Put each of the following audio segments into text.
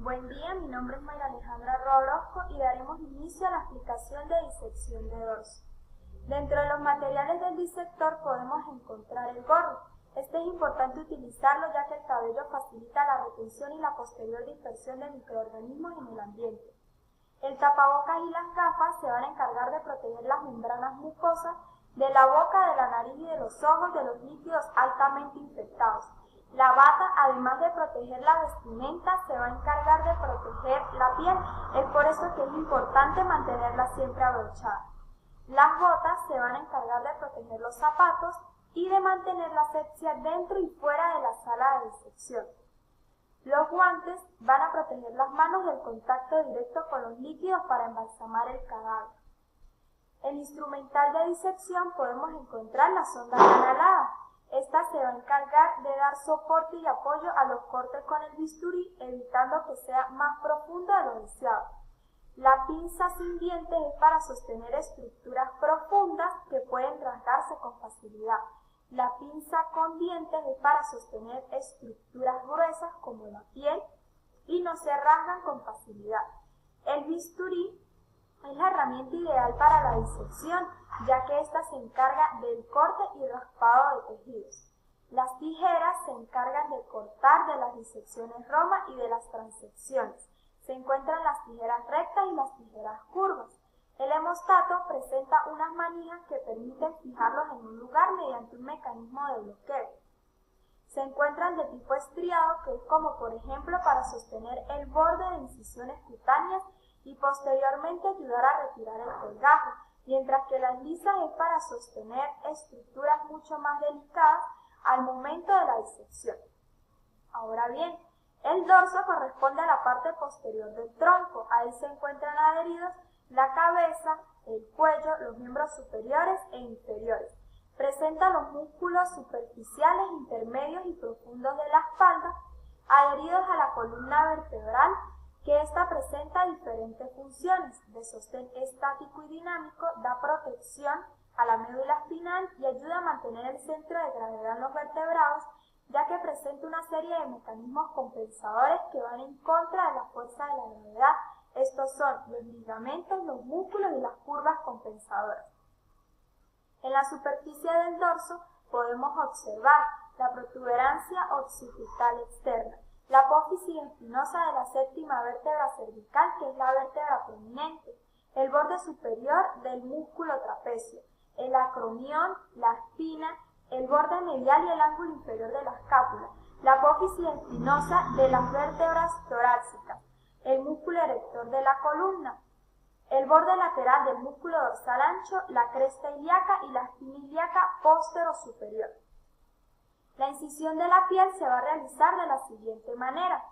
Buen día, mi nombre es Mayra Alejandra Orozco y daremos inicio a la explicación de disección de dorso. Dentro de los materiales del disector podemos encontrar el gorro. Este es importante utilizarlo ya que el cabello facilita la retención y la posterior dispersión de microorganismos en el ambiente. El tapabocas y las gafas se van a encargar de proteger las membranas mucosas de la boca, de la nariz y de los ojos de los líquidos altamente infectados. La bata, además de proteger la vestimenta, se va a encargar de proteger la piel. Es por eso que es importante mantenerla siempre abrochada. Las botas se van a encargar de proteger los zapatos y de mantener la asepsia dentro y fuera de la sala de disección. Los guantes van a proteger las manos del contacto directo con los líquidos para embalsamar el cadáver. En el instrumental de disección podemos encontrar la sonda canalada. Esta se va a encargar de dar soporte y apoyo a los cortes con el bisturí, evitando que sea más profundo de lo deseado. La pinza sin dientes es para sostener estructuras profundas que pueden rasgarse con facilidad. La pinza con dientes es para sostener estructuras gruesas como la piel y no se rasgan con facilidad. El bisturí es la herramienta ideal para la disección, ya que ésta se encarga del corte y raspado de tejidos. Las tijeras se encargan de cortar de las disecciones Roma y de las transecciones. Se encuentran las tijeras rectas y las tijeras curvas. El hemostato presenta unas manijas que permiten fijarlos en un lugar mediante un mecanismo de bloqueo. Se encuentran de tipo estriado, que es como por ejemplo para sostener el borde de incisiones cutáneas y posteriormente ayudar a retirar el colgajo, mientras que las lisas es para sostener estructuras mucho más delicadas al momento de la disección. Ahora bien, el dorso corresponde a la parte posterior del tronco. Ahí se encuentran adheridos la cabeza, el cuello, los miembros superiores e inferiores. Presenta los músculos superficiales, intermedios y profundos de la espalda, adheridos a la columna vertebral, que ésta presenta diferentes funciones de sostén estático y dinámico, da protección a la médula espinal y ayuda a mantener el centro de gravedad en los vertebrados, ya que presenta una serie de mecanismos compensadores que van en contra de la fuerza de la gravedad. Estos son los ligamentos, los músculos y las curvas compensadoras. En la superficie del dorso podemos observar la protuberancia occipital externa, la apófisis espinosa de la séptima vértebra cervical, que es la vértebra prominente, el borde superior del músculo trapecio, el acromión, la espina, el borde medial y el ángulo inferior de la escápula, la apófisis espinosa de las vértebras torácicas, el músculo erector de la columna, el borde lateral del músculo dorsal ancho, la cresta ilíaca y la espina ilíaca postero-superior. La incisión de la piel se va a realizar de la siguiente manera.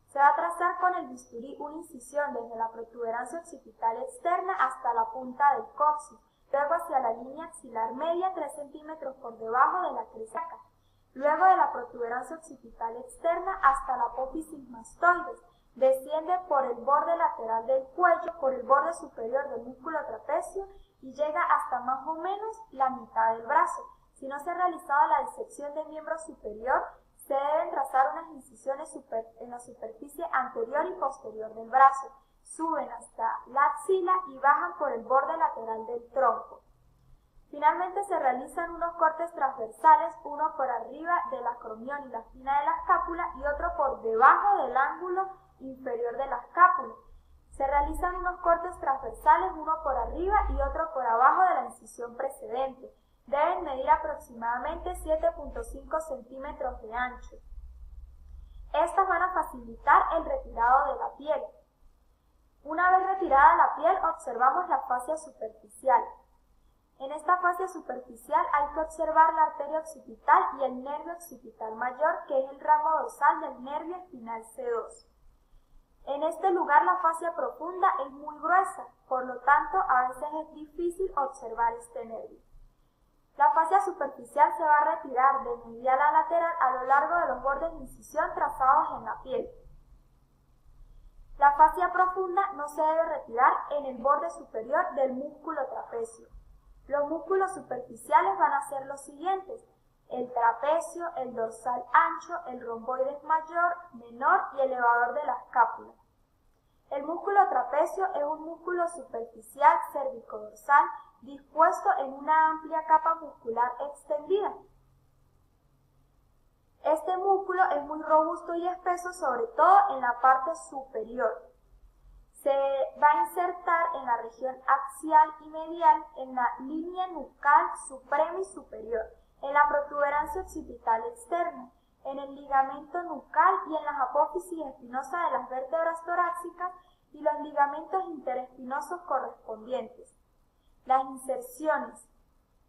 Se va a trazar con el bisturí una incisión desde la protuberancia occipital externa hasta la punta del coxis, luego hacia la línea axilar media 3 centímetros por debajo de la cresta, luego de la protuberancia occipital externa hasta la apófisis mastoides, desciende por el borde lateral del cuello, por el borde superior del músculo trapecio y llega hasta más o menos la mitad del brazo. Si no se ha realizado la disección del miembro superior, se deben trazar unas incisiones en la superficie anterior y posterior del brazo. Suben hasta la axila y bajan por el borde lateral del tronco. Finalmente se realizan unos cortes transversales, uno por arriba del acromión y la espina de la escápula y otro por debajo del ángulo inferior de la escápula. Se realizan unos cortes transversales, uno por arriba y otro por abajo de la incisión precedente. Deben medir aproximadamente 7.5 centímetros de ancho. Estas van a facilitar el retirado de la piel. Una vez retirada la piel, observamos la fascia superficial. En esta fascia superficial hay que observar la arteria occipital y el nervio occipital mayor, que es el ramo dorsal del nervio espinal C2. En este lugar la fascia profunda es muy gruesa, por lo tanto a veces es difícil observar este nervio. La fascia superficial se va a retirar de medial a lateral a lo largo de los bordes de incisión trazados en la piel. La fascia profunda no se debe retirar en el borde superior del músculo trapecio. Los músculos superficiales van a ser los siguientes: el trapecio, el dorsal ancho, el romboides mayor, menor y elevador de la escápula. El músculo trapecio es un músculo superficial cervicodorsal dispuesto en una amplia capa muscular extendida. Este músculo es muy robusto y espeso, sobre todo en la parte superior. Se va a insertar en la región axial y medial, en la línea nucal suprema y superior, en la protuberancia occipital externa, en el ligamento nucal y en las apófisis espinosas de las vértebras torácicas y los ligamentos interespinosos correspondientes. Las inserciones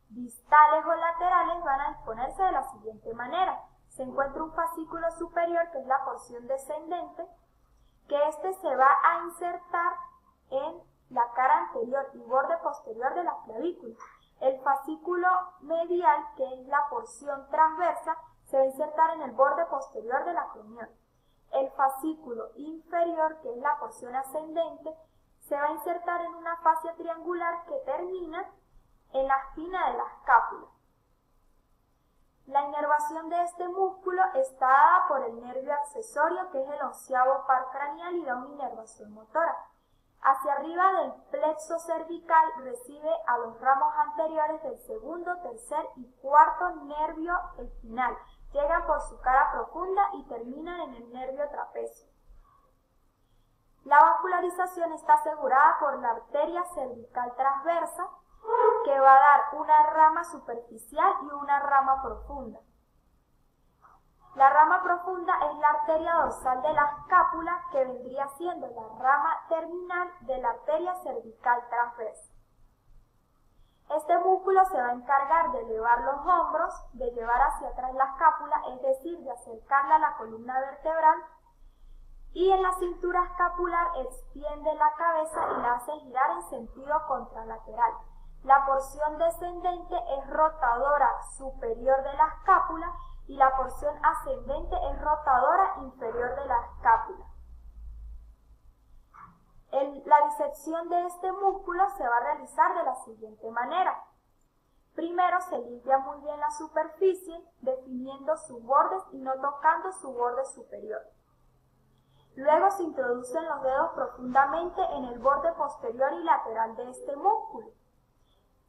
distales o laterales van a disponerse de la siguiente manera. Se encuentra un fascículo superior, que es la porción descendente, que este se va a insertar en la cara anterior y borde posterior de la clavícula. El fascículo medial, que es la porción transversa, se va a insertar en el borde posterior del acromión. El fascículo inferior, que es la porción ascendente, se va a insertar en una fascia triangular que termina en la espina de la escápula. La inervación de este músculo está dada por el nervio accesorio, que es el 11º par craneal, y da una inervación motora. Hacia arriba del plexo cervical recibe a los ramos anteriores del segundo, tercer y cuarto nervio espinal. Llegan por su cara profunda y terminan en el nervio trapecio. La vascularización está asegurada por la arteria cervical transversa, que va a dar una rama superficial y una rama profunda. La rama profunda es la arteria dorsal de la escápula, que vendría siendo la rama terminal de la arteria cervical transversa. Este músculo se va a encargar de elevar los hombros, de llevar hacia atrás la escápula, es decir, de acercarla a la columna vertebral, y en la cintura escapular extiende la cabeza y la hace girar en sentido contralateral. La porción descendente es rotadora superior de la escápula y la porción ascendente es rotadora inferior de la escápula. La disección de este músculo se va a realizar de la siguiente manera. Primero se limpia muy bien la superficie, definiendo sus bordes y no tocando su borde superior. Luego se introducen los dedos profundamente en el borde posterior y lateral de este músculo.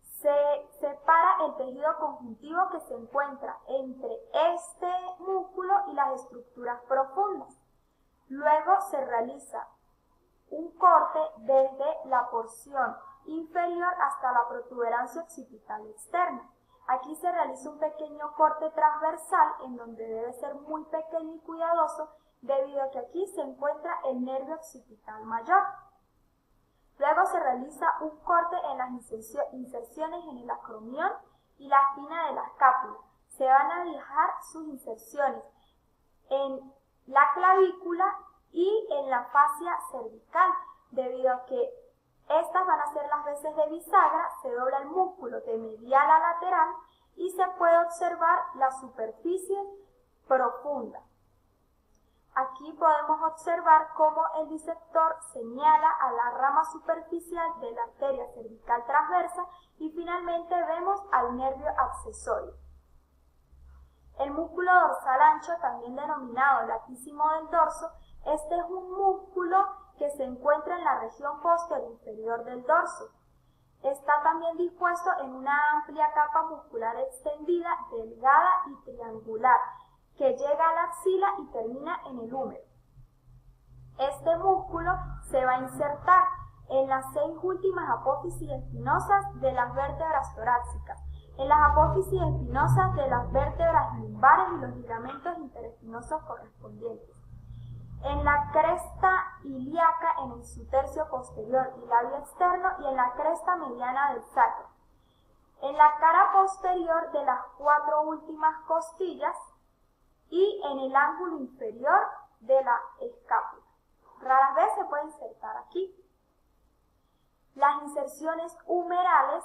Se separa el tejido conjuntivo que se encuentra entre este músculo y las estructuras profundas. Luego se realiza un corte desde la porción inferior hasta la protuberancia occipital externa. Aquí se realiza un pequeño corte transversal, en donde debe ser muy pequeño y cuidadoso, debido a que aquí se encuentra el nervio occipital mayor. Luego se realiza un corte en las inserciones en el acromión y la espina de la escápula. Se van a dejar sus inserciones en la clavícula y en la fascia cervical, debido a que estas van a ser las veces de bisagra. Se dobla el músculo de medial a lateral y se puede observar la superficie profunda. Aquí podemos observar cómo el disector señala a la rama superficial de la arteria cervical transversa y finalmente vemos al nervio accesorio. El músculo dorsal ancho, también denominado latísimo del dorso, este es un músculo que se encuentra en la región posterior inferior del dorso. Está también dispuesto en una amplia capa muscular extendida, delgada y triangular, que llega a la axila y termina en el húmero. Este músculo se va a insertar en las 6 últimas apófisis espinosas de las vértebras torácicas, en las apófisis espinosas de las vértebras lumbares y los ligamentos interespinosos correspondientes, en la cresta ilíaca, en el subtercio posterior y labio externo, y en la cresta mediana del sacro, en la cara posterior de las 4 últimas costillas y en el ángulo inferior de la escápula. Raras veces se puede insertar aquí. Las inserciones humerales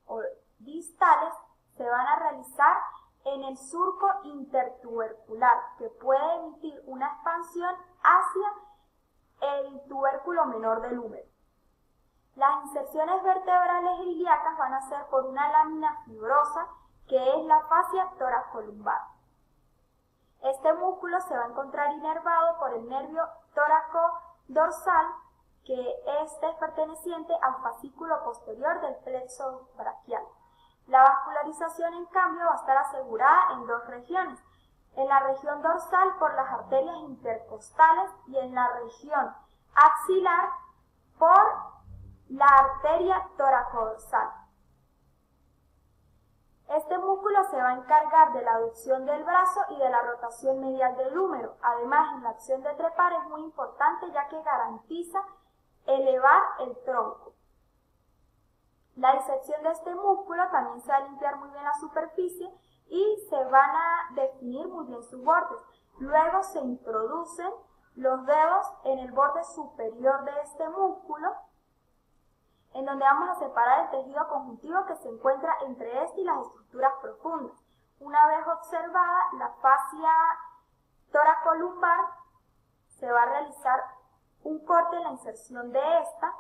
o distales se van a realizar en el surco intertubercular, que puede emitir una expansión hacia el tubérculo menor del húmero. Las inserciones vertebrales e ilíacas van a ser por una lámina fibrosa que es la fascia toracolumbar. Este músculo se va a encontrar inervado por el nervio tóraco-dorsal, que este es perteneciente al fascículo posterior del plexo braquial. La vascularización, en cambio, va a estar asegurada en dos regiones: en la región dorsal por las arterias intercostales y en la región axilar por la arteria toracodorsal. Este músculo se va a encargar de la aducción del brazo y de la rotación medial del húmero. Además, en la acción de trepar es muy importante, ya que garantiza elevar el tronco. La disección de este músculo también se va a limpiar muy bien la superficie y se van a definir muy bien sus bordes. Luego se introducen los dedos en el borde superior de este músculo, en donde vamos a separar el tejido conjuntivo que se encuentra entre este y las estructuras profundas. Una vez observada la fascia toracolumbar, se va a realizar un corte en la inserción de esta,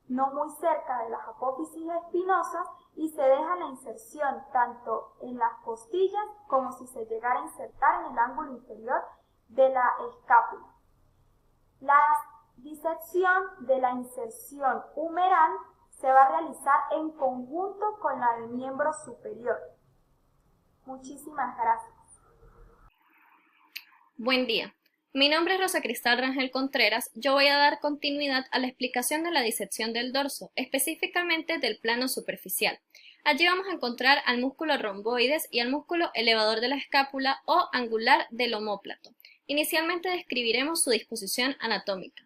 no muy cerca de las apófisis espinosas, y se deja la inserción tanto en las costillas como si se llegara a insertar en el ángulo inferior de la escápula. La disección de la inserción humeral se va a realizar en conjunto con la del miembro superior. Muchísimas gracias. Buen día. Mi nombre es Rosa Cristal Rangel Contreras. Yo voy a dar continuidad a la explicación de la disección del dorso, específicamente del plano superficial. Allí vamos a encontrar al músculo romboides y al músculo elevador de la escápula o angular del omóplato. Inicialmente describiremos su disposición anatómica.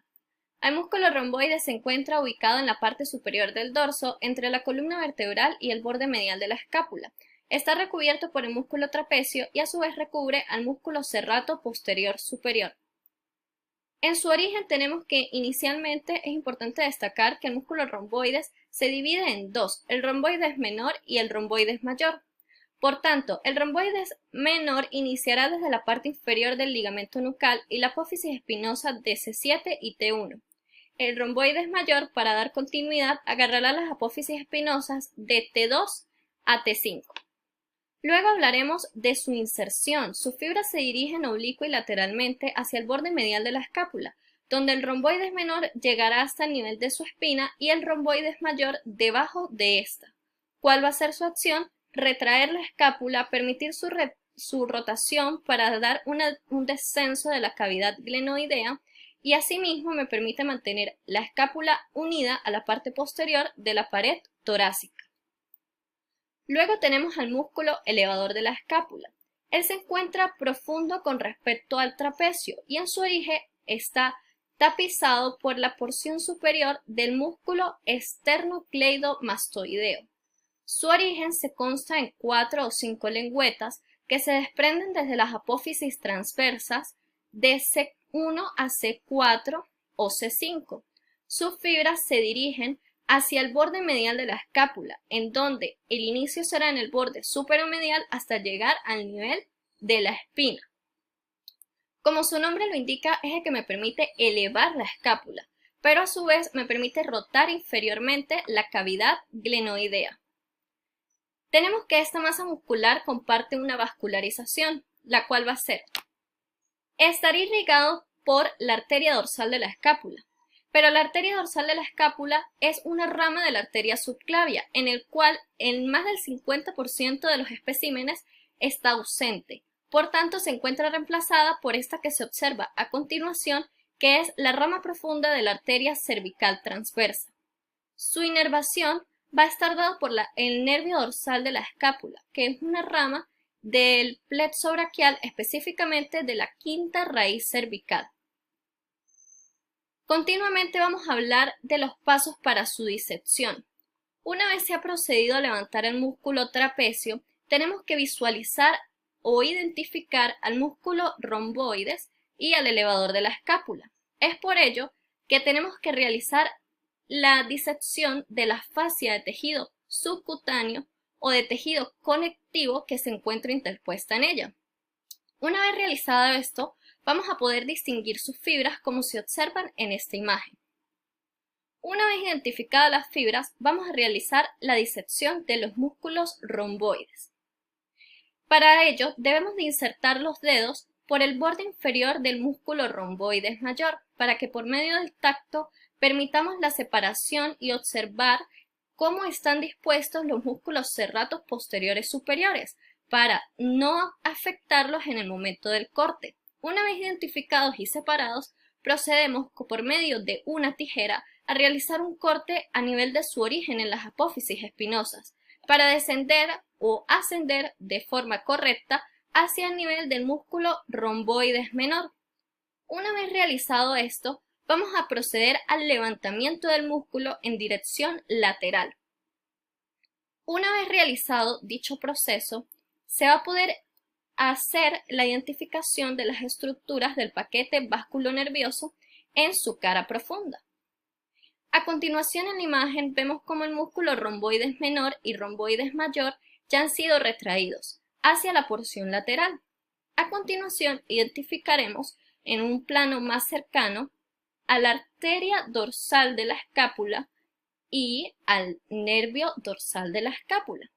El músculo romboide se encuentra ubicado en la parte superior del dorso, entre la columna vertebral y el borde medial de la escápula. Está recubierto por el músculo trapecio y a su vez recubre al músculo serrato posterior superior. En su origen tenemos que inicialmente es importante destacar que el músculo romboides se divide en dos, el romboides menor y el romboides mayor. Por tanto, el romboides menor iniciará desde la parte inferior del ligamento nucal y la apófisis espinosa de C7 y T1. El romboides mayor, para dar continuidad, agarrará las apófisis espinosas de T2 a T5. Luego hablaremos de su inserción. Sus fibras se dirigen oblicua y lateralmente hacia el borde medial de la escápula, donde el romboides menor llegará hasta el nivel de su espina y el romboides mayor debajo de esta. ¿Cuál va a ser su acción? Retraer la escápula, permitir su rotación para dar un descenso de la cavidad glenoidea y asimismo me permite mantener la escápula unida a la parte posterior de la pared torácica. Luego tenemos al músculo elevador de la escápula. Él se encuentra profundo con respecto al trapecio y en su origen está tapizado por la porción superior del músculo esternocleidomastoideo. Su origen se consta en 4 o 5 lengüetas que se desprenden desde las apófisis transversas de C1 a C4 o C5. Sus fibras se dirigen hacia el borde medial de la escápula, en donde el inicio será en el borde superomedial hasta llegar al nivel de la espina. Como su nombre lo indica, es el que me permite elevar la escápula, pero a su vez me permite rotar inferiormente la cavidad glenoidea. Tenemos que esta masa muscular comparte una vascularización, la cual va a ser estar irrigado por la arteria dorsal de la escápula. Pero la arteria dorsal de la escápula es una rama de la arteria subclavia, en el cual en más del 50% de los especímenes está ausente. Por tanto, se encuentra reemplazada por esta que se observa a continuación, que es la rama profunda de la arteria cervical transversa. Su inervación va a estar dado por el nervio dorsal de la escápula, que es una rama del plexo braquial, específicamente de la quinta raíz cervical. Continuamente vamos a hablar de los pasos para su disección. Una vez se ha procedido a levantar el músculo trapecio, tenemos que visualizar o identificar al músculo romboides y al elevador de la escápula. Es por ello que tenemos que realizar la disección de la fascia de tejido subcutáneo o de tejido conectivo que se encuentra interpuesta en ella. Una vez realizado esto, vamos a poder distinguir sus fibras como se observan en esta imagen. Una vez identificadas las fibras, vamos a realizar la disección de los músculos romboides. Para ello, debemos de insertar los dedos por el borde inferior del músculo romboides mayor, para que por medio del tacto permitamos la separación y observar cómo están dispuestos los músculos serratos posteriores superiores, para no afectarlos en el momento del corte. Una vez identificados y separados, procedemos por medio de una tijera a realizar un corte a nivel de su origen en las apófisis espinosas, para descender o ascender de forma correcta hacia el nivel del músculo romboides menor. Una vez realizado esto, vamos a proceder al levantamiento del músculo en dirección lateral. Una vez realizado dicho proceso, se va a poder hacer la identificación de las estructuras del paquete vasculonervioso en su cara profunda. A continuación en la imagen vemos cómo el músculo romboides menor y romboides mayor ya han sido retraídos hacia la porción lateral. A continuación identificaremos en un plano más cercano a la arteria dorsal de la escápula y al nervio dorsal de la escápula.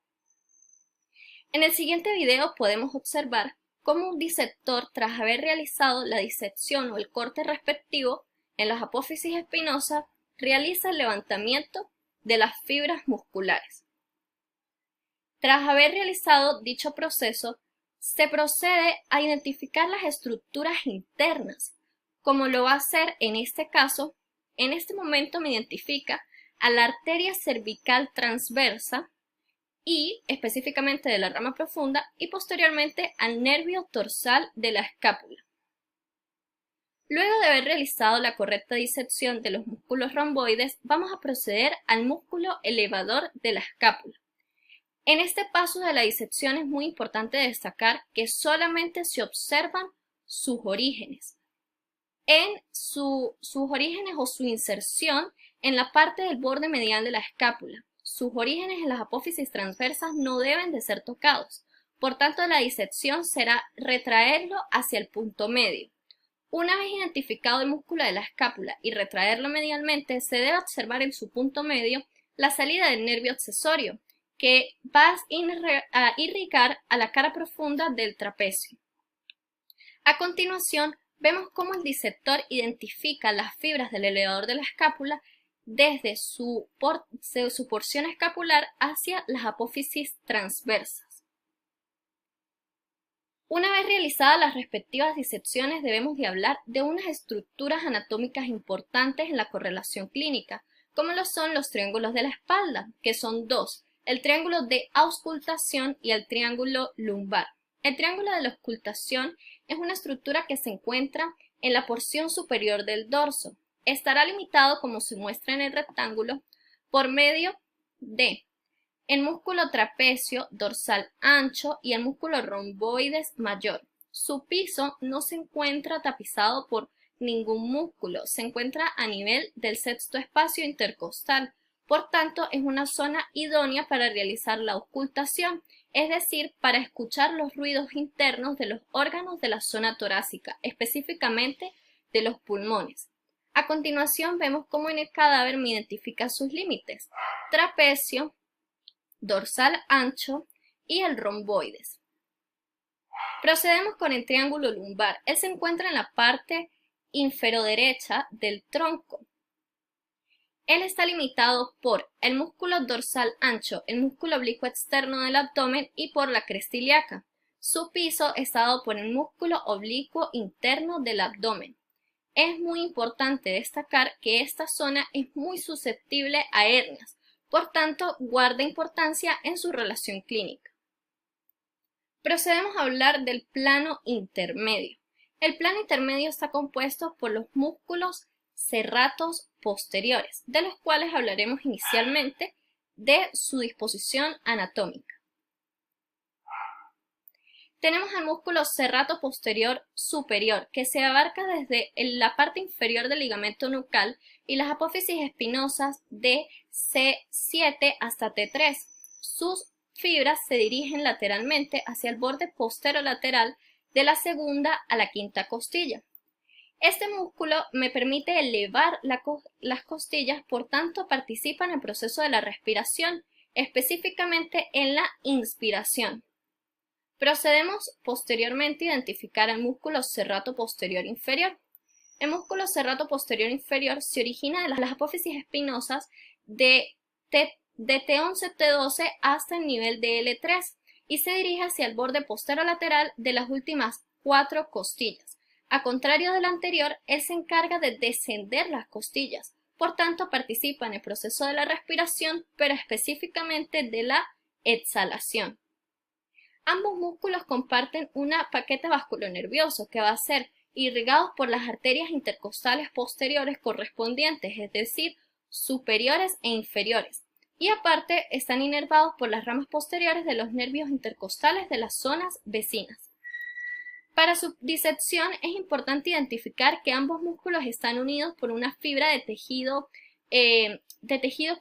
En el siguiente video podemos observar cómo un disector, tras haber realizado la disección o el corte respectivo en las apófisis espinosas, realiza el levantamiento de las fibras musculares. Tras haber realizado dicho proceso, se procede a identificar las estructuras internas, como lo va a hacer en este caso. En este momento me identifica a la arteria cervical transversa y específicamente de la rama profunda, y posteriormente al nervio dorsal de la escápula. Luego de haber realizado la correcta disección de los músculos romboides, vamos a proceder al músculo elevador de la escápula. En este paso de la disección es muy importante destacar que solamente se observan sus orígenes. Sus orígenes o su inserción en la parte del borde medial de la escápula. Sus orígenes en las apófisis transversas no deben de ser tocados. Por tanto, la disección será retraerlo hacia el punto medio. Una vez identificado el músculo de la escápula y retraerlo medialmente, se debe observar en su punto medio la salida del nervio accesorio, que va a irrigar a la cara profunda del trapecio. A continuación, vemos cómo el disector identifica las fibras del elevador de la escápula desde su porción escapular hacia las apófisis transversas. Una vez realizadas las respectivas disecciones, debemos de hablar de unas estructuras anatómicas importantes en la correlación clínica, como lo son los triángulos de la espalda, que son dos: el triángulo de auscultación y el triángulo lumbar. El triángulo de la auscultación es una estructura que se encuentra en la porción superior del dorso. Estará limitado, como se muestra en el rectángulo, por medio de el músculo trapecio dorsal ancho y el músculo romboides mayor. Su piso no se encuentra tapizado por ningún músculo, se encuentra a nivel del sexto espacio intercostal. Por tanto, es una zona idónea para realizar la auscultación, es decir, para escuchar los ruidos internos de los órganos de la zona torácica, específicamente de los pulmones. A continuación vemos cómo en el cadáver me identifica sus límites: trapecio, dorsal ancho y el romboides. Procedemos con el triángulo lumbar. Él se encuentra en la parte inferoderecha del tronco. Él está limitado por el músculo dorsal ancho, el músculo oblicuo externo del abdomen y por la cresta ilíaca. Su piso está dado por el músculo oblicuo interno del abdomen. Es muy importante destacar que esta zona es muy susceptible a hernias, por tanto, guarda importancia en su relación clínica. Procedemos a hablar del plano intermedio. El plano intermedio está compuesto por los músculos serratos posteriores, de los cuales hablaremos inicialmente de su disposición anatómica. Tenemos el músculo serrato posterior superior, que se abarca desde la parte inferior del ligamento nucal y las apófisis espinosas de C7 hasta T3. Sus fibras se dirigen lateralmente hacia el borde posterolateral de la segunda a la quinta costilla. Este músculo me permite elevar las costillas, por tanto participa en el proceso de la respiración, específicamente en la inspiración. Procedemos posteriormente a identificar el músculo serrato posterior inferior. El músculo serrato posterior inferior se origina de las apófisis espinosas de T11-T12 hasta el nivel de L3 y se dirige hacia el borde posterolateral de las últimas 4 costillas. A contrario del anterior, él se encarga de descender las costillas, por tanto participa en el proceso de la respiración, pero específicamente de la exhalación. Ambos músculos comparten un paquete vasculonervioso que va a ser irrigados por las arterias intercostales posteriores correspondientes, es decir, superiores e inferiores, y aparte están inervados por las ramas posteriores de los nervios intercostales de las zonas vecinas. Para su disección es importante identificar que ambos músculos están unidos por una fibra de tejido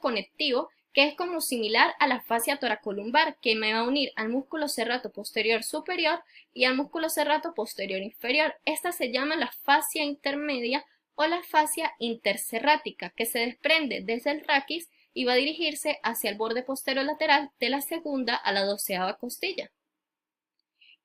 conectivo que es como similar a la fascia toracolumbar, que me va a unir al músculo serrato posterior superior y al músculo serrato posterior inferior. Esta se llama la fascia intermedia o la fascia interserrática, que se desprende desde el raquis y va a dirigirse hacia el borde posterolateral de la segunda a la 12ª costilla.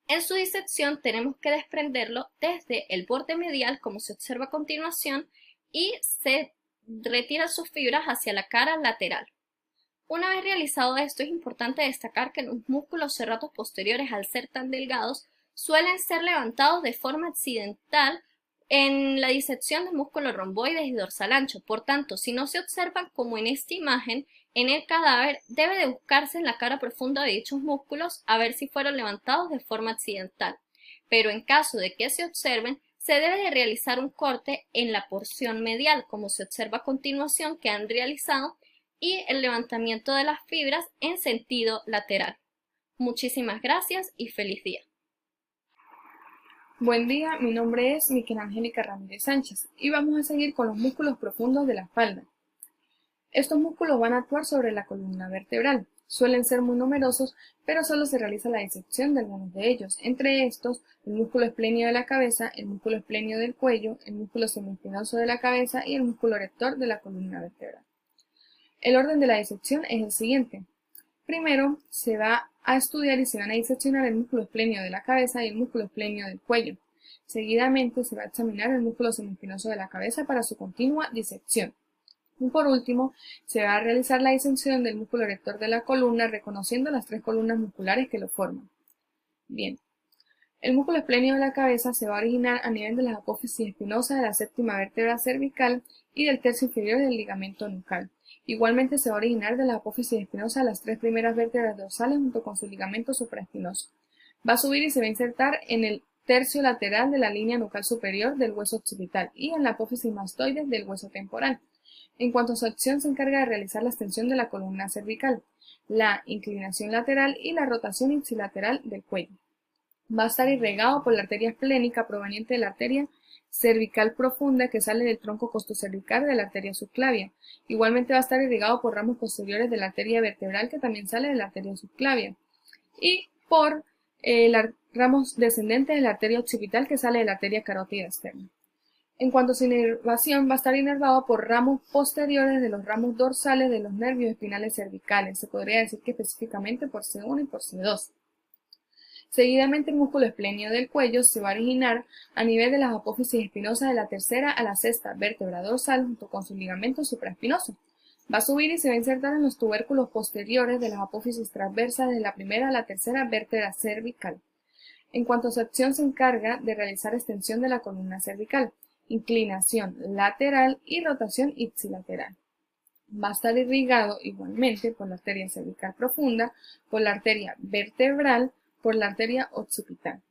En su disección tenemos que desprenderlo desde el borde medial, como se observa a continuación, y se retiran sus fibras hacia la cara lateral. Una vez realizado esto, es importante destacar que los músculos serratos posteriores, al ser tan delgados, suelen ser levantados de forma accidental en la disección del músculo romboides y dorsal ancho. Por tanto, si no se observan como en esta imagen, en el cadáver debe de buscarse en la cara profunda de dichos músculos a ver si fueron levantados de forma accidental. Pero en caso de que se observen, se debe de realizar un corte en la porción medial, como se observa a continuación que han realizado, y el levantamiento de las fibras en sentido lateral. Muchísimas gracias y feliz día. Buen día, mi nombre es Miquel Angélica Ramírez Sánchez y vamos a seguir con los músculos profundos de la espalda. Estos músculos van a actuar sobre la columna vertebral. Suelen ser muy numerosos, pero solo se realiza la disección de algunos de ellos. Entre estos, el músculo espléneo de la cabeza, el músculo espléneo del cuello, el músculo semiespinoso de la cabeza y el músculo erector de la columna vertebral. El orden de la disección es el siguiente. Primero, se va a estudiar y se van a diseccionar el músculo espléneo de la cabeza y el músculo espléneo del cuello. Seguidamente, se va a examinar el músculo semiespinoso de la cabeza para su continua disección. Y por último, se va a realizar la disección del músculo erector de la columna, reconociendo las 3 columnas musculares que lo forman. Bien. El músculo espléneo de la cabeza se va a originar a nivel de las apófisis espinosas de la 7ª vértebra cervical y del tercio inferior del ligamento nucal. Igualmente se va a originar de las apófisis espinosas de las 3 primeras vértebras dorsales junto con su ligamento supraespinoso. Va a subir y se va a insertar en el tercio lateral de la línea nucal superior del hueso occipital y en la apófisis mastoides del hueso temporal. En cuanto a su acción, se encarga de realizar la extensión de la columna cervical, la inclinación lateral y la rotación ipsilateral del cuello. Va a estar irrigado por la arteria esplénica proveniente de la arteria cervical profunda que sale del tronco costocervical de la arteria subclavia. Igualmente va a estar irrigado por ramos posteriores de la arteria vertebral que también sale de la arteria subclavia y por ramos descendentes de la arteria occipital que sale de la arteria carótida externa. En cuanto a su inervación, va a estar inervado por ramos posteriores de los ramos dorsales de los nervios espinales cervicales. Se podría decir que específicamente por C1 y por C2. Seguidamente, el músculo espléneo del cuello se va a originar a nivel de las apófisis espinosas de la 3ª a la 6ª vértebra dorsal junto con su ligamento supraespinoso. Va a subir y se va a insertar en los tubérculos posteriores de las apófisis transversas de la 1ª a la 3ª vértebra cervical. En cuanto a su acción, se encarga de realizar extensión de la columna cervical, inclinación lateral y rotación ipsilateral. Va a estar irrigado igualmente por la arteria cervical profunda, por la arteria vertebral, por la arteria occipital,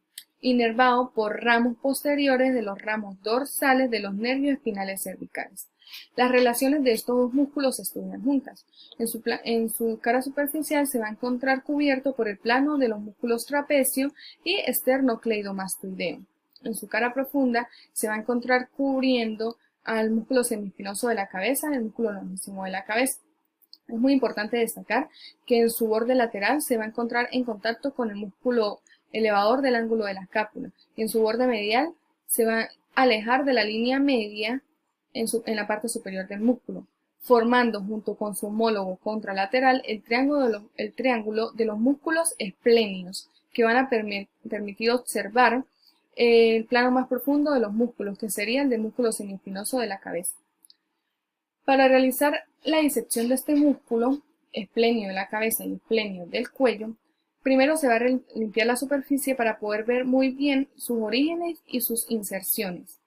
inervado por ramos posteriores de los ramos dorsales de los nervios espinales cervicales. Las relaciones de estos dos músculos se estudian juntas. En su cara superficial se va a encontrar cubierto por el plano de los músculos trapecio y esternocleidomastoideo. En su cara profunda se va a encontrar cubriendo al músculo semiespinoso de la cabeza, el músculo longísimo de la cabeza. Es muy importante destacar que en su borde lateral se va a encontrar en contacto con el músculo elevador del ángulo de la escápula y en su borde medial se va a alejar de la línea media en la parte superior del músculo, formando junto con su homólogo contralateral el triángulo de los músculos espléneos, que van a permitir observar el plano más profundo de los músculos, que sería el del músculo semiespinoso de la cabeza. Para realizar la disección de este músculo, esplenio de la cabeza y esplenio del cuello, primero se va a limpiar la superficie para poder ver muy bien sus orígenes y sus inserciones.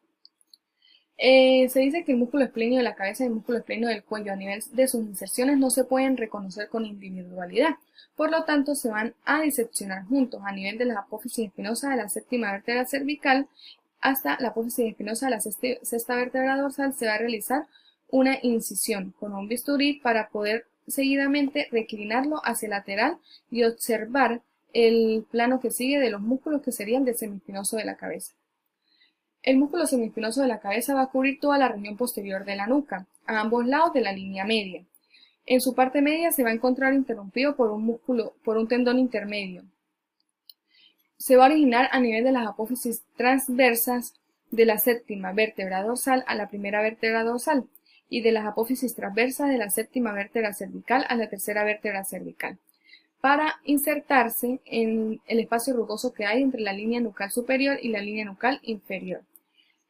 Se dice que el músculo esplenio de la cabeza y el músculo esplenio del cuello a nivel de sus inserciones no se pueden reconocer con individualidad, por lo tanto se van a diseccionar juntos a nivel de la apófisis espinosa de la séptima vértebra cervical hasta la apófisis espinosa de la sexta vértebra dorsal. Se va a realizar una incisión con un bisturí para poder seguidamente reclinarlo hacia el lateral y observar el plano que sigue de los músculos, que sería el del semiespinoso de la cabeza. El músculo semiespinoso de la cabeza va a cubrir toda la región posterior de la nuca, a ambos lados de la línea media. En su parte media se va a encontrar interrumpido por un tendón intermedio. Se va a originar a nivel de las apófisis transversas de la séptima vértebra dorsal a la primera vértebra dorsal y de las apófisis transversas de la séptima vértebra cervical a la tercera vértebra cervical, para insertarse en el espacio rugoso que hay entre la línea nucal superior y la línea nucal inferior.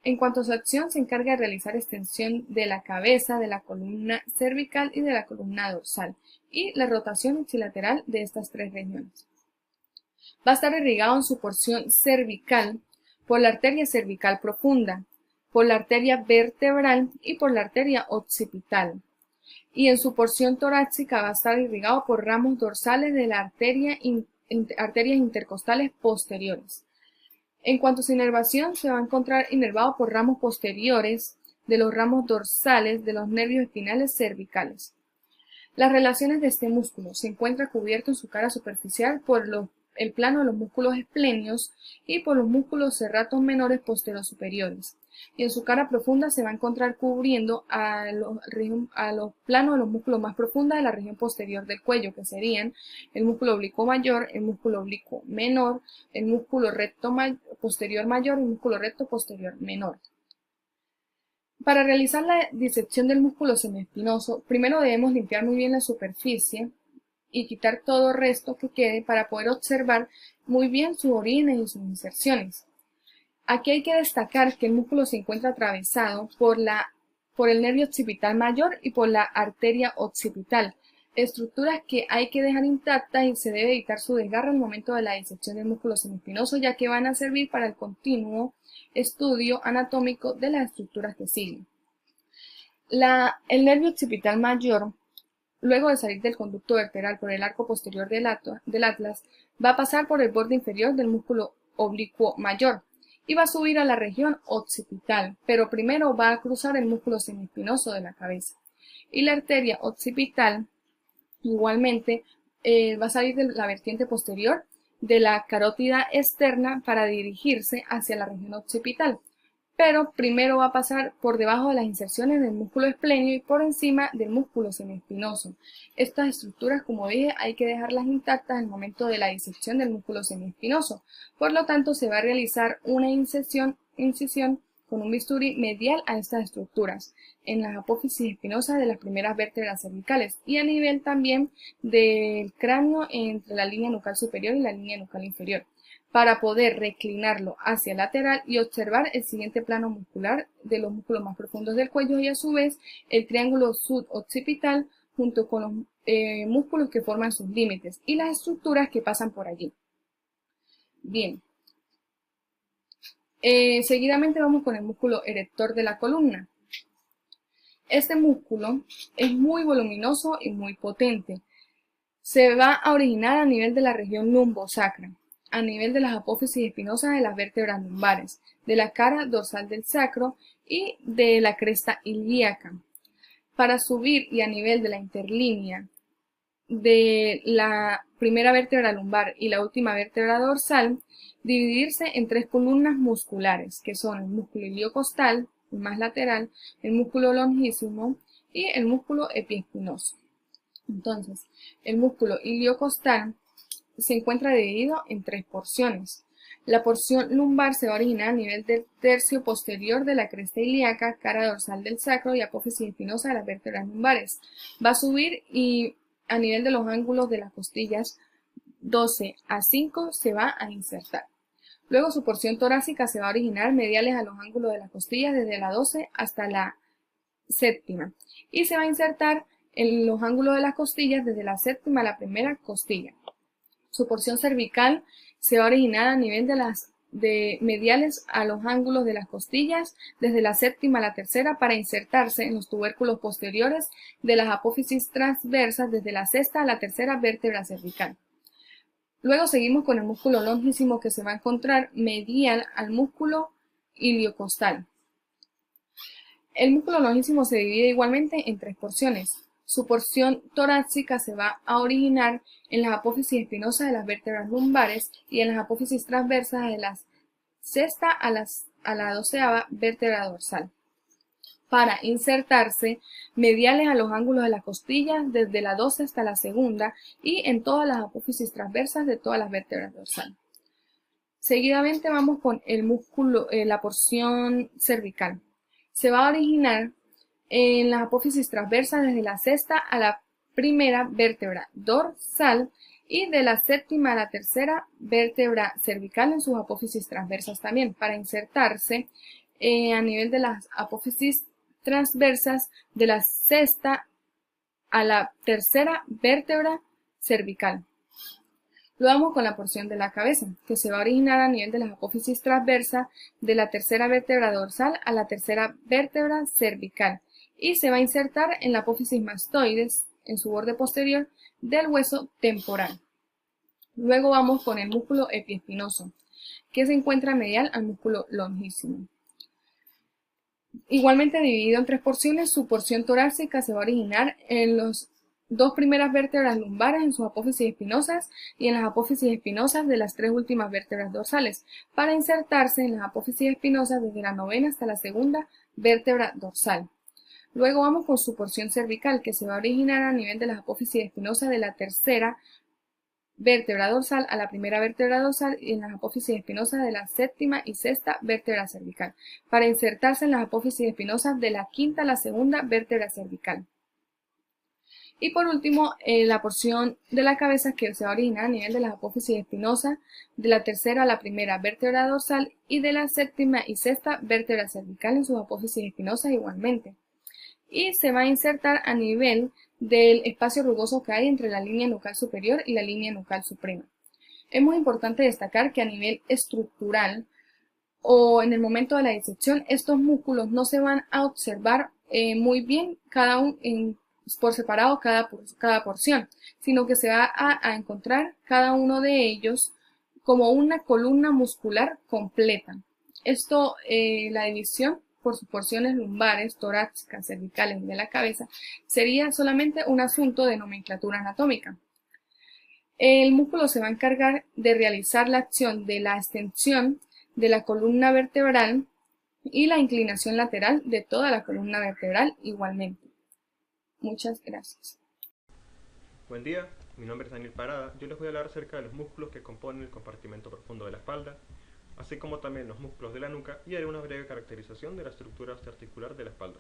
En cuanto a su acción, se encarga de realizar extensión de la cabeza, de la columna cervical y de la columna dorsal, y la rotación ipsilateral de estas tres regiones. Va a estar irrigado en su porción cervical por la arteria cervical profunda, por la arteria vertebral y por la arteria occipital. Y en su porción torácica va a estar irrigado por ramos dorsales de la arterias intercostales posteriores. En cuanto a su inervación, se va a encontrar inervado por ramos posteriores de los ramos dorsales de los nervios espinales cervicales. Las relaciones de este músculo: se encuentra cubierto en su cara superficial por el plano de los músculos esplenios y por los músculos serratos menores posterosuperiores. Y en su cara profunda se va a encontrar cubriendo a los planos de los músculos más profundos de la región posterior del cuello, que serían el músculo oblicuo mayor, el músculo oblicuo menor, el músculo recto posterior mayor y el músculo recto posterior menor. Para realizar la disección del músculo semiespinoso, primero debemos limpiar muy bien la superficie y quitar todo resto que quede para poder observar muy bien sus orígenes y sus inserciones. Aquí hay que destacar que el músculo se encuentra atravesado por el nervio occipital mayor y por la arteria occipital, estructuras que hay que dejar intactas y se debe evitar su desgarre al momento de la disección del músculo semiespinoso, ya que van a servir para el continuo estudio anatómico de las estructuras que siguen. El nervio occipital mayor, luego de salir del conducto vertebral por el arco posterior del atlas, va a pasar por el borde inferior del músculo oblicuo mayor y va a subir a la región occipital, pero primero va a cruzar el músculo semiespinoso de la cabeza. Y la arteria occipital igualmente va a salir de la vertiente posterior de la carótida externa para dirigirse hacia la región occipital, pero primero va a pasar por debajo de las inserciones del músculo esplenio y por encima del músculo semiespinoso. Estas estructuras, como dije, hay que dejarlas intactas al momento de la disección del músculo semiespinoso. Por lo tanto, se va a realizar una incisión con un bisturí medial a estas estructuras, en las apófisis espinosas de las primeras vértebras cervicales y a nivel también del cráneo entre la línea nucal superior y la línea nucal inferior, para poder reclinarlo hacia el lateral y observar el siguiente plano muscular de los músculos más profundos del cuello y a su vez el triángulo sudoccipital junto con los músculos que forman sus límites y las estructuras que pasan por allí. Bien. Seguidamente vamos con el músculo erector de la columna. Este músculo es muy voluminoso y muy potente. Se va a originar a nivel de la región lumbosacra, a nivel de las apófisis espinosas de las vértebras lumbares, de la cara dorsal del sacro y de la cresta ilíaca. Para subir y a nivel de la interlínea de la primera vértebra lumbar y la última vértebra dorsal, dividirse en tres columnas musculares, que son el músculo iliocostal, el más lateral, el músculo longísimo y el músculo epiespinoso. Entonces, el músculo iliocostal se encuentra dividido en tres porciones. La porción lumbar se va a originar a nivel del tercio posterior de la cresta ilíaca, cara dorsal del sacro y apófisis espinosa de las vértebras lumbares. Va a subir y a nivel de los ángulos de las costillas 12 a 5 se va a insertar. Luego su porción torácica se va a originar mediales a los ángulos de las costillas desde la 12 hasta la séptima y se va a insertar en los ángulos de las costillas desde la séptima a la primera costilla. Su porción cervical se va a originar a nivel de mediales a los ángulos de las costillas desde la séptima a la tercera para insertarse en los tubérculos posteriores de las apófisis transversas desde la sexta a la tercera vértebra cervical. Luego seguimos con el músculo longísimo que se va a encontrar medial al músculo iliocostal. El músculo longísimo se divide igualmente en tres porciones. Su porción torácica se va a originar en las apófisis espinosas de las vértebras lumbares y en las apófisis transversas de la sexta a la doceava vértebra dorsal, para insertarse mediales a los ángulos de las costillas desde la 12 hasta la segunda y en todas las apófisis transversas de todas las vértebras dorsales. Seguidamente vamos con el músculo, la porción cervical. Se va a originar en las apófisis transversas desde la sexta a la primera vértebra dorsal y de la séptima a la tercera vértebra cervical en sus apófisis transversas también, para insertarse a nivel de las apófisis transversas de la sexta a la tercera vértebra cervical. Luego vamos con la porción de la cabeza, que se va a originar a nivel de las apófisis transversas de la tercera vértebra dorsal a la tercera vértebra cervical y se va a insertar en la apófisis mastoides, en su borde posterior, del hueso temporal. Luego vamos con el músculo epiespinoso, que se encuentra medial al músculo longísimo. Igualmente dividido en tres porciones, su porción torácica se va a originar en las dos primeras vértebras lumbares en sus apófisis espinosas y en las apófisis espinosas de las tres últimas vértebras dorsales, para insertarse en las apófisis espinosas desde la novena hasta la segunda vértebra dorsal. Luego vamos con su porción cervical, que se va a originar a nivel de las apófisis espinosas de la tercera vértebra dorsal a la primera vértebra dorsal y en las apófisis espinosas de la séptima y sexta vértebra cervical, para insertarse en las apófisis espinosas de la quinta a la segunda vértebra cervical. Y por último, la porción de la cabeza, que se va a originar a nivel de las apófisis espinosas de la tercera a la primera vértebra dorsal y de la séptima y sexta vértebra cervical en sus apófisis espinosas igualmente. Y se va a insertar a nivel del espacio rugoso que hay entre la línea nucal superior y la línea nucal suprema. Es muy importante destacar que a nivel estructural o en el momento de la disección, estos músculos no se van a observar muy bien cada uno por separado cada porción, sino que se va a encontrar cada uno de ellos como una columna muscular completa. Esto, la división por sus porciones lumbares, torácicas, cervicales y de la cabeza, sería solamente un asunto de nomenclatura anatómica. El músculo se va a encargar de realizar la acción de la extensión de la columna vertebral y la inclinación lateral de toda la columna vertebral igualmente. Muchas gracias. Buen día, mi nombre es Daniel Parada. Yo les voy a hablar acerca de los músculos que componen el compartimento profundo de la espalda, así como también los músculos de la nuca, y haré una breve caracterización de la estructura osteoarticular de la espalda.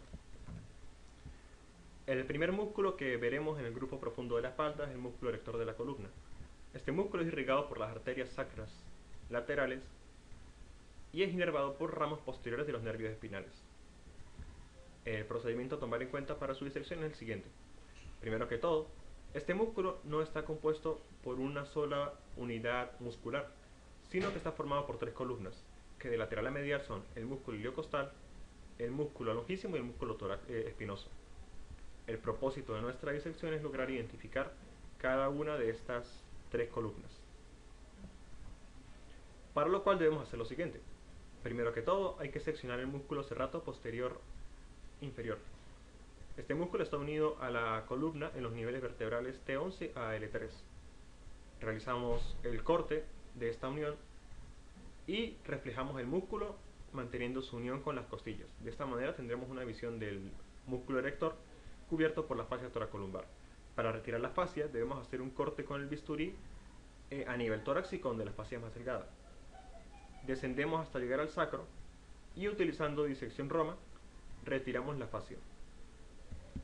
El primer músculo que veremos en el grupo profundo de la espalda es el músculo erector de la columna. Este músculo es irrigado por las arterias sacras laterales y es inervado por ramas posteriores de los nervios espinales. El procedimiento a tomar en cuenta para su disección es el siguiente. Primero que todo, este músculo no está compuesto por una sola unidad muscular, sino que está formado por tres columnas, que de lateral a medial son el músculo iliocostal, el músculo longísimo y el músculo espinoso. El propósito de nuestra disección es lograr identificar cada una de estas tres columnas, para lo cual debemos hacer lo siguiente. Primero que todo, hay que seccionar el músculo serrato posterior inferior. Este músculo está unido a la columna en los niveles vertebrales T11 a L3. Realizamos el corte de esta unión y reflejamos el músculo manteniendo su unión con las costillas. De esta manera tendremos una visión del músculo erector cubierto por la fascia toracolumbar. Para retirar la fascia debemos hacer un corte con el bisturí a nivel torácico donde la fascia es más delgada. Descendemos hasta llegar al sacro y utilizando disección Roma retiramos la fascia.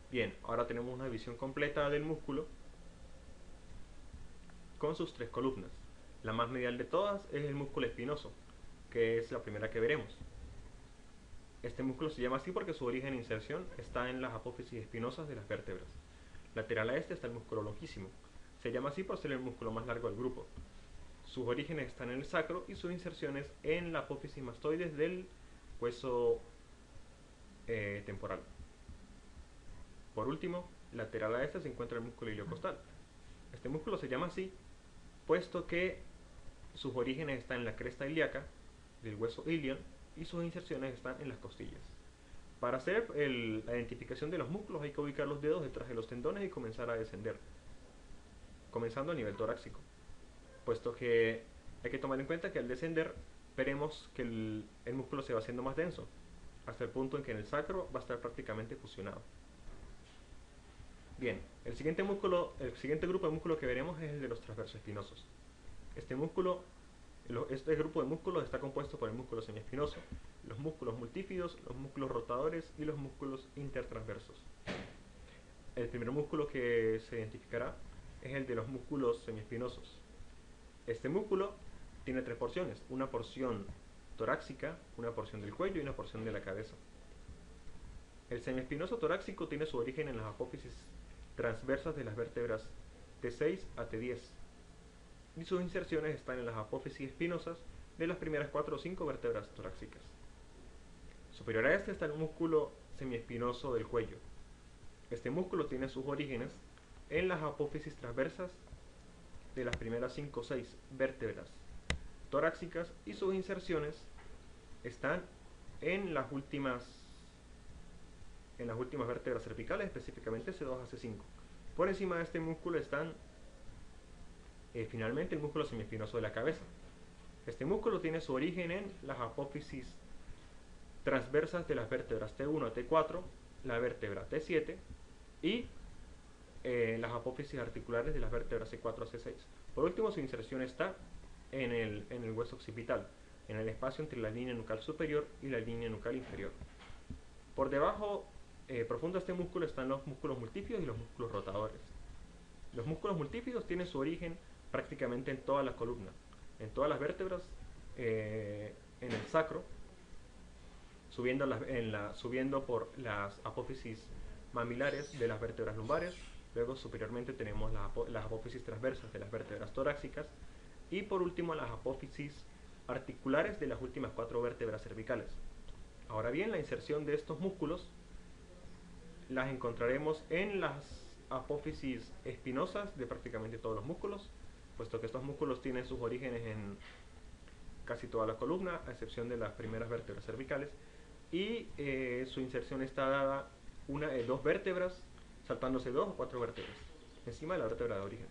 Bien, ahora tenemos una visión completa del músculo con sus 3 columnas. La más medial de todas es el músculo espinoso, que es la primera que veremos. Este músculo se llama así porque su origen e inserción está en las apófisis espinosas de las vértebras. Lateral a este está el músculo longísimo. Se llama así por ser el músculo más largo del grupo. Sus orígenes están en el sacro y sus inserciones en la apófisis mastoides del hueso temporal. Por último, lateral a este se encuentra el músculo iliocostal. Este músculo se llama así puesto que sus orígenes están en la cresta ilíaca del hueso ilion y sus inserciones están en las costillas. Para hacer la identificación de los músculos hay que ubicar los dedos detrás de los tendones y comenzar a descender, comenzando a nivel torácico, puesto que hay que tomar en cuenta que al descender veremos que el músculo se va haciendo más denso, hasta el punto en que en el sacro va a estar prácticamente fusionado. Bien, el siguiente grupo de músculos que veremos es el de los transversos espinosos. Este grupo de músculos está compuesto por el músculo semiespinoso, los músculos multífidos, los músculos rotadores y los músculos intertransversos. El primer músculo que se identificará es el de los músculos semiespinosos. Este músculo tiene 3 porciones, una porción torácica, una porción del cuello y una porción de la cabeza. El semiespinoso torácico tiene su origen en las apófisis transversas de las vértebras T6 a T10 y sus inserciones están en las apófisis espinosas de las primeras 4 o 5 vértebras torácicas. Superior a este está el músculo semiespinoso del cuello. Este músculo tiene sus orígenes en las apófisis transversas de las primeras 5 o 6 vértebras torácicas y sus inserciones están en las últimas vértebras cervicales, específicamente C2 a C5. Por encima de este músculo están finalmente el músculo semiespinoso de la cabeza. Este músculo tiene su origen en las apófisis transversas de las vértebras T1 a T4, la vértebra T7 y las apófisis articulares de las vértebras C4 a C6. Por último, su inserción está en el hueso occipital, en el espacio entre la línea nucal superior y la línea nucal inferior. Por debajo profundo de este músculo están los músculos multífidos y los músculos rotadores. Los músculos multífidos tienen su origen prácticamente en toda la columna, en todas las vértebras, en el sacro, subiendo por las apófisis mamilares de las vértebras lumbares. Luego superiormente tenemos las apófisis transversas de las vértebras torácicas y por último las apófisis articulares de las últimas 4 vértebras cervicales. Ahora bien, la inserción de estos músculos las encontraremos en las apófisis espinosas de prácticamente todos los músculos, puesto que estos músculos tienen sus orígenes en casi toda la columna, a excepción de las primeras vértebras cervicales, y su inserción está dada de 2 vértebras, saltándose 2 o 4 vértebras, encima de la vértebra de origen.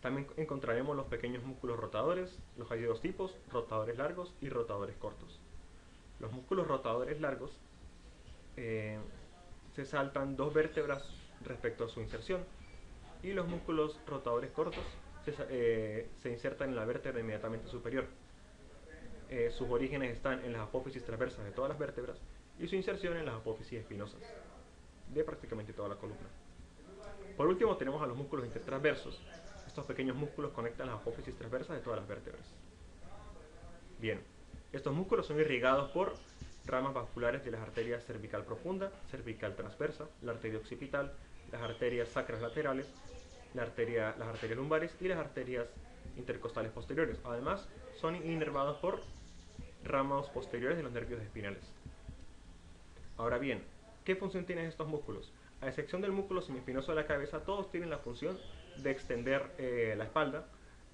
También encontraremos los pequeños músculos rotadores, los hay de 2 tipos, rotadores largos y rotadores cortos. Los músculos rotadores largos se saltan 2 vértebras respecto a su inserción, y los músculos rotadores cortos se insertan en la vértebra inmediatamente superior. Sus orígenes están en las apófisis transversas de todas las vértebras y su inserción en las apófisis espinosas de prácticamente toda la columna. Por último tenemos a los músculos intertransversos. Estos pequeños músculos conectan las apófisis transversas de todas las vértebras. Bien, estos músculos son irrigados por ramas vasculares de las arterias cervical profunda, cervical transversa, la arteria occipital, las arterias sacras laterales, las arterias lumbares y las arterias intercostales posteriores. Además, son inervados por ramas posteriores de los nervios espinales. Ahora bien, ¿qué función tienen estos músculos? A excepción del músculo semiespinoso de la cabeza, todos tienen la función de extender la espalda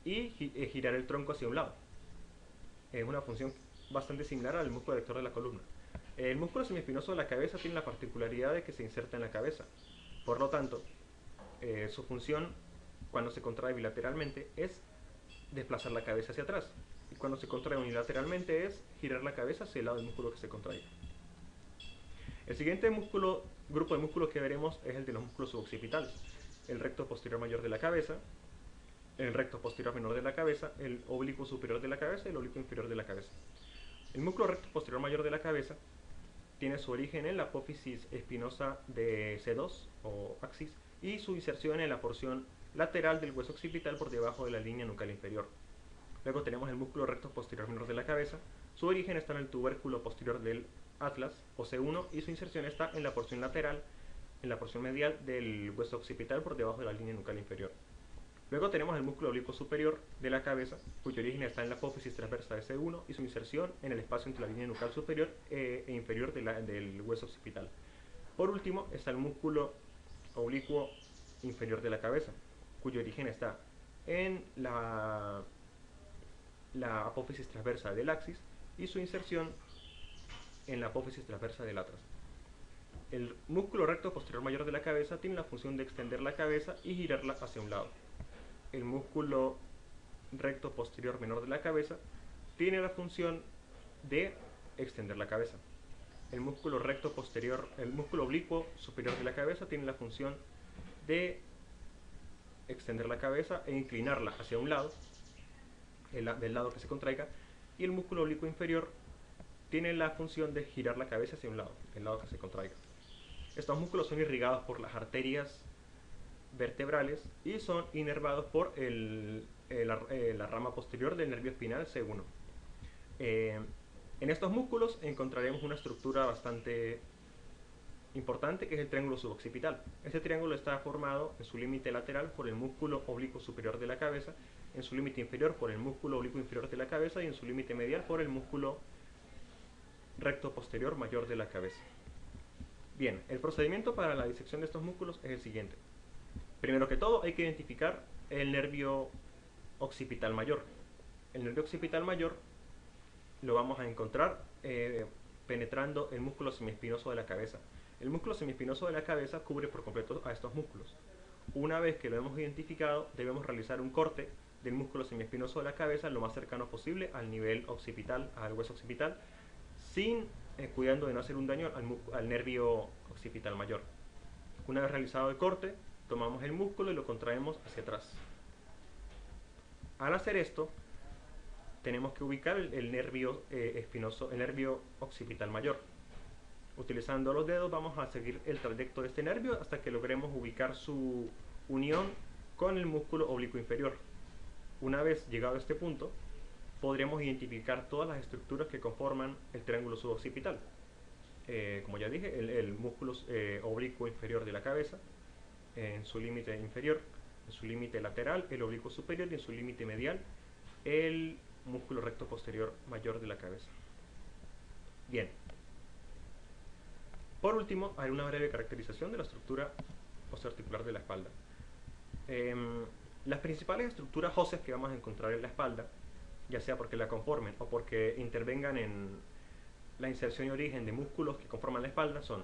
y girar el tronco hacia un lado. Es una función bastante similar al músculo erector de la columna. El músculo semiespinoso de la cabeza tiene la particularidad de que se inserta en la cabeza. Por lo tanto, su función cuando se contrae bilateralmente es desplazar la cabeza hacia atrás, y cuando se contrae unilateralmente es girar la cabeza hacia el lado del músculo que se contrae. El siguiente grupo de músculos que veremos es el de los músculos suboccipitales: el recto posterior mayor de la cabeza, el recto posterior menor de la cabeza, el oblicuo superior de la cabeza y el oblicuo inferior de la cabeza. El músculo recto posterior mayor de la cabeza tiene su origen en la apófisis espinosa de C2 o axis y su inserción en la porción lateral del hueso occipital por debajo de la línea nucal inferior. Luego tenemos el músculo recto posterior menor de la cabeza. Su origen está en el tubérculo posterior del atlas o C1 y su inserción está en la porción lateral, en la porción medial del hueso occipital por debajo de la línea nucal inferior. Luego tenemos el músculo oblicuo superior de la cabeza, cuyo origen está en la apófisis transversa de C1 y su inserción en el espacio entre la línea nucal superior e inferior del hueso occipital. Por último está el músculo oblicuo inferior de la cabeza, cuyo origen está en la apófisis transversa del axis y su inserción en la apófisis transversa del atlas. El músculo recto posterior mayor de la cabeza tiene la función de extender la cabeza y girarla hacia un lado. El músculo recto posterior menor de la cabeza tiene la función de extender la cabeza. El músculo oblicuo superior de la cabeza tiene la función de extender la cabeza e inclinarla hacia un lado, del lado que se contraiga, y el músculo oblicuo inferior tiene la función de girar la cabeza hacia un lado, del lado que se contraiga. Estos músculos son irrigados por las arterias vertebrales y son inervados por la rama posterior del nervio espinal C1. En estos músculos encontraremos una estructura bastante importante, que es el triángulo suboccipital. Este triángulo está formado en su límite lateral por el músculo oblicuo superior de la cabeza, en su límite inferior por el músculo oblicuo inferior de la cabeza y en su límite medial por el músculo recto posterior mayor de la cabeza. Bien, el procedimiento para la disección de estos músculos es el siguiente. Primero que todo hay que identificar el nervio occipital mayor. El nervio occipital mayor lo vamos a encontrar penetrando el músculo semiespinoso de la cabeza. El músculo semiespinoso de la cabeza cubre por completo a estos músculos. Una vez que lo hemos identificado, debemos realizar un corte del músculo semiespinoso de la cabeza lo más cercano posible al nivel occipital, al hueso occipital, sin cuidando de no hacer un daño al nervio occipital mayor. Una vez realizado el corte, tomamos el músculo y lo contraemos hacia atrás. Al hacer esto, tenemos que ubicar el nervio espinoso, el nervio occipital mayor. Utilizando los dedos vamos a seguir el trayecto de este nervio hasta que logremos ubicar su unión con el músculo oblicuo inferior. Una vez llegado a este punto, podremos identificar todas las estructuras que conforman el triángulo suboccipital. Como ya dije, el músculo oblicuo inferior de la cabeza, en su límite inferior, en su límite lateral, el oblicuo superior y en su límite medial, el músculo recto posterior mayor de la cabeza. Bien. Por último, haré una breve caracterización de la estructura osteoarticular de la espalda. Las principales estructuras óseas que vamos a encontrar en la espalda, ya sea porque la conformen o porque intervengan en la inserción y origen de músculos que conforman la espalda, son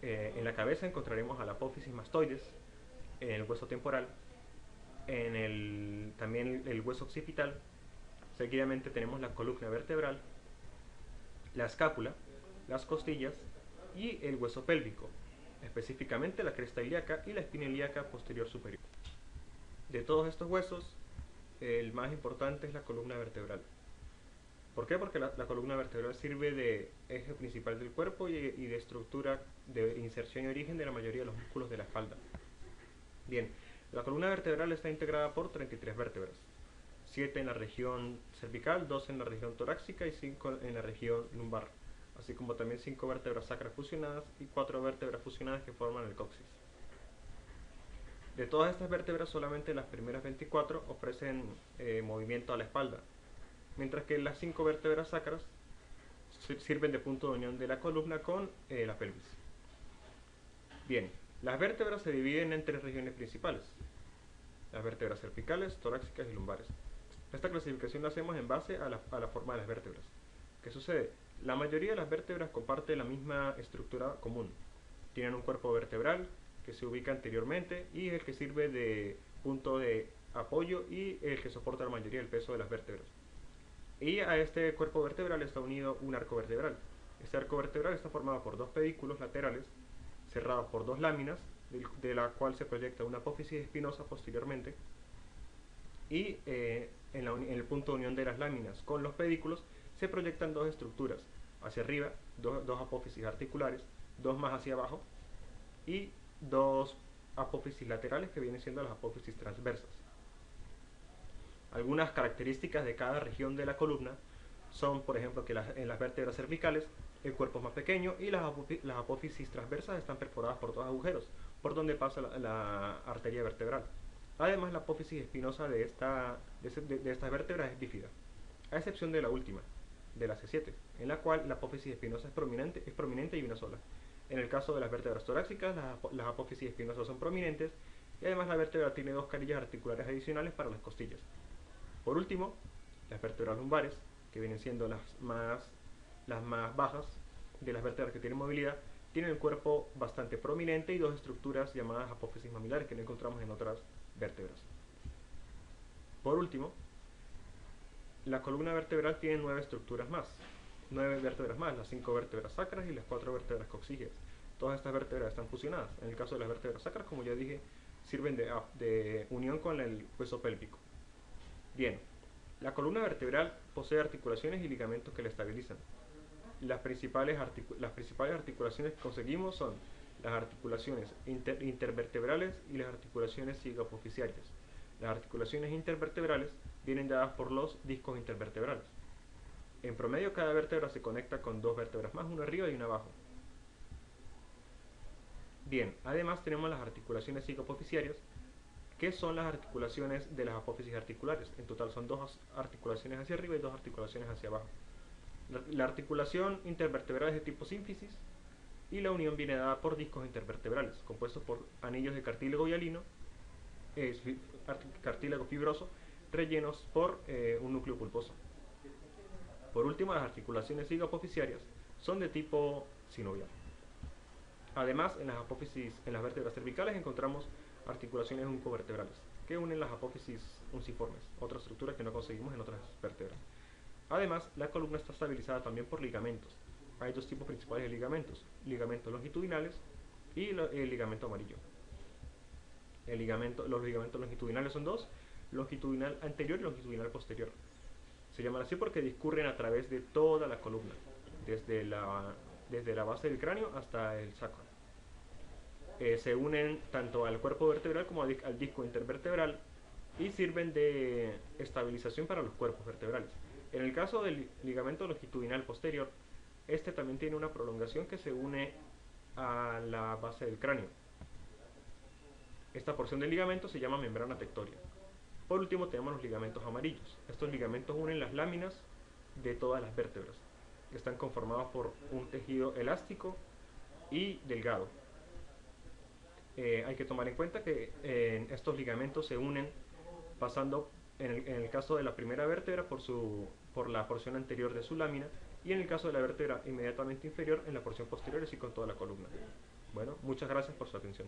en la cabeza encontraremos a la apófisis mastoides, en el hueso temporal, también el hueso occipital. Seguidamente tenemos la columna vertebral, la escápula, las costillas y el hueso pélvico, específicamente la cresta ilíaca y la espina ilíaca posterior superior. De todos estos huesos, el más importante es la columna vertebral. ¿Por qué? Porque la columna vertebral sirve de eje principal del cuerpo y de estructura de inserción y origen de la mayoría de los músculos de la espalda. Bien, la columna vertebral está integrada por 33 vértebras, 7 en la región cervical, 2 en la región torácica y 5 en la región lumbar, así como también 5 vértebras sacras fusionadas y 4 vértebras fusionadas que forman el coxis. De todas estas vértebras, solamente las primeras 24 ofrecen movimiento a la espalda, mientras que las 5 vértebras sacras sirven de punto de unión de la columna con la pelvis. Bien, las vértebras se dividen en 3 regiones principales: las vértebras cervicales, torácicas y lumbares. Esta clasificación la hacemos en base a la forma de las vértebras. ¿Qué sucede? La mayoría de las vértebras comparten la misma estructura común. Tienen un cuerpo vertebral que se ubica anteriormente y el que sirve de punto de apoyo y el que soporta la mayoría del peso de las vértebras. Y a este cuerpo vertebral está unido un arco vertebral. Este arco vertebral está formado por 2 pedículos laterales cerrados por 2 láminas, de la cual se proyecta una apófisis espinosa posteriormente, y en el punto de unión de las láminas con los pedículos se proyectan 2 estructuras hacia arriba, 2 apófisis articulares, 2 más hacia abajo y 2 apófisis laterales, que vienen siendo las apófisis transversas. Algunas características de cada región de la columna son, por ejemplo, que en las vértebras cervicales el cuerpo es más pequeño y las apófisis transversas están perforadas por dos agujeros, por donde pasa la arteria vertebral. Además, la apófisis espinosa de estas vértebras es bífida, a excepción de la última, de la C7, en la cual la apófisis espinosa es prominente y una sola. En el caso de las vértebras torácicas, las apófisis espinosas son prominentes y además la vértebra tiene dos carillas articulares adicionales para las costillas. Por último, las vértebras lumbares, que vienen siendo las más bajas de las vértebras que tienen movilidad, tienen el cuerpo bastante prominente y dos estructuras llamadas apófisis mamilares que no encontramos en otras vértebras. Por último, la columna vertebral tiene 9 estructuras más, 9 vértebras más, las 5 vértebras sacras y las 4 vértebras coxígeas. Todas estas vértebras están fusionadas. En el caso de las vértebras sacras, como ya dije, sirven de unión con el hueso pélvico. Bien, la columna vertebral posee articulaciones y ligamentos que la estabilizan. Las principales articulaciones que conseguimos son las articulaciones intervertebrales y las articulaciones cigoapofisiarias. Las articulaciones intervertebrales vienen dadas por los discos intervertebrales. En promedio, cada vértebra se conecta con dos vértebras más, una arriba y una abajo. Bien, además tenemos las articulaciones cigoapofisiarias, que son las articulaciones de las apófisis articulares. En total son dos articulaciones hacia arriba y dos articulaciones hacia abajo. La articulación intervertebral es de tipo sínfisis y la unión viene dada por discos intervertebrales, compuestos por anillos de cartílago hialino, cartílago fibroso, rellenos por un núcleo pulposo. Por último, las articulaciones cigoapofisiarias son de tipo sinovial. Además, en las vértebras cervicales encontramos articulaciones uncovertebrales, que unen las apófisis unciformes, otra estructura que no conseguimos en otras vértebras. Además, la columna está estabilizada también por ligamentos. Hay dos tipos principales de ligamentos: ligamentos longitudinales y el ligamento amarillo. Los ligamentos longitudinales son dos: longitudinal anterior y longitudinal posterior. Se llaman así porque discurren a través de toda la columna, desde la base del cráneo hasta el sacro. Se unen tanto al cuerpo vertebral como al disco intervertebral y sirven de estabilización para los cuerpos vertebrales. En el caso del ligamento longitudinal posterior, este también tiene una prolongación que se une a la base del cráneo. Esta porción del ligamento se llama membrana tectoria. Por último tenemos los ligamentos amarillos. Estos ligamentos unen las láminas de todas las vértebras. Están conformados por un tejido elástico y delgado. Hay que tomar en cuenta que estos ligamentos se unen pasando, en el caso de la primera vértebra, por la porción anterior de su lámina, y en el caso de la vértebra inmediatamente inferior, en la porción posterior, así con toda la columna. Bueno, muchas gracias por su atención.